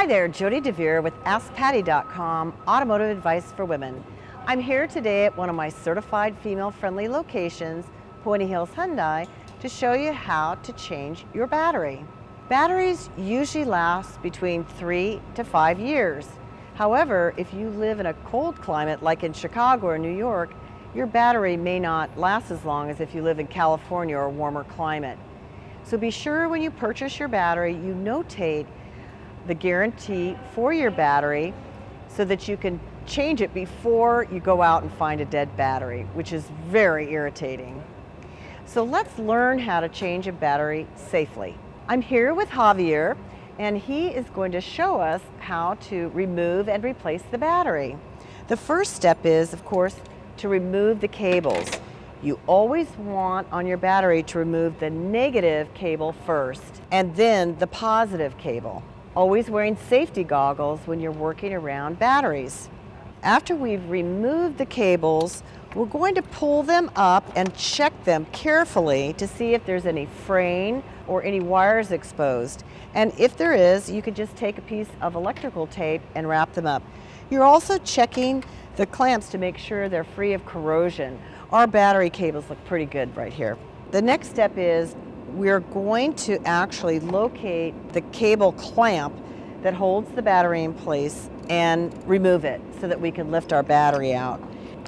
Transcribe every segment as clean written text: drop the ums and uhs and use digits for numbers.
Hi there, Jody DeVere with AskPatty.com, automotive advice for women. I'm here today at one of my certified female-friendly locations, Pointe Hills Hyundai, to show you how to change your battery. Batteries usually last between 3 to 5 years. However, if you live in a cold climate like in Chicago or New York, your battery may not last as long as if you live in California or a warmer climate. So be sure when you purchase your battery, you notate the guarantee for your battery so that you can change it before you go out and find a dead battery, which is very irritating. So let's learn how to change a battery safely. I'm here with Javier, and he is going to show us how to remove and replace the battery. The first step is, of course, to remove the cables. You always want on your battery to remove the negative cable first and then the positive cable. Always wearing safety goggles when you're working around batteries. After we've removed the cables, we're going to pull them up and check them carefully to see if there's any fraying or any wires exposed. And if there is, you could just take a piece of electrical tape and wrap them up. You're also checking the clamps to make sure they're free of corrosion. Our battery cables look pretty good right here. The next step is we're going to actually locate the cable clamp that holds the battery in place and remove it so that we can lift our battery out.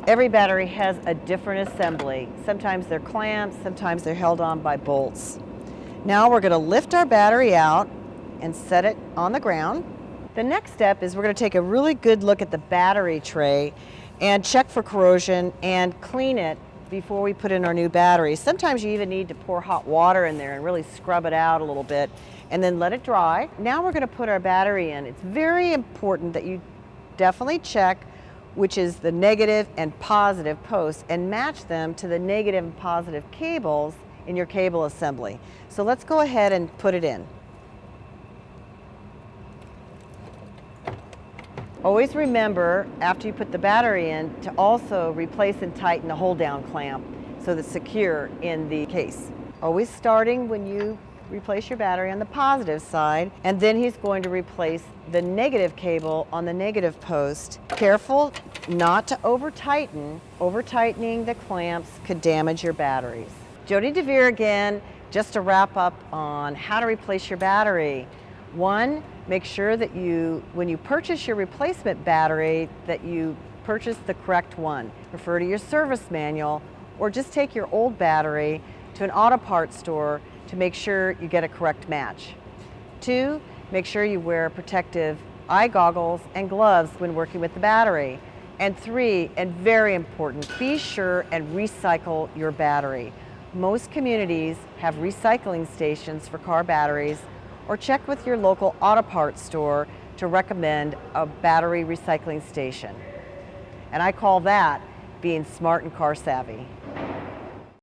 Every battery has a different assembly. Sometimes they're clamps, sometimes they're held on by bolts. Now we're going to lift our battery out and set it on the ground. The next step is we're going to take a really good look at the battery tray and check for corrosion and clean it before we put in our new battery. Sometimes you even need to pour hot water in there and really scrub it out a little bit and then let it dry. Now we're going to put our battery in. It's very important that you definitely check which is the negative and positive posts and match them to the negative and positive cables in your cable assembly. So let's go ahead and put it in. Always remember, after you put the battery in, to also replace and tighten the hold-down clamp so that it's secure in the case. Always starting when you replace your battery on the positive side, and then he's going to replace the negative cable on the negative post. Careful not to over-tighten. Over-tightening the clamps could damage your batteries. Jody DeVere again, just to wrap up on how to replace your battery. One, make sure that when you purchase your replacement battery, that you purchase the correct one. Refer to your service manual or just take your old battery to an auto parts store to make sure you get a correct match. Two, make sure you wear protective eye goggles and gloves when working with the battery. And three, and very important, be sure and recycle your battery. Most communities have recycling stations for car batteries, or check with your local auto parts store to recommend a battery recycling station. And I call that being smart and car savvy.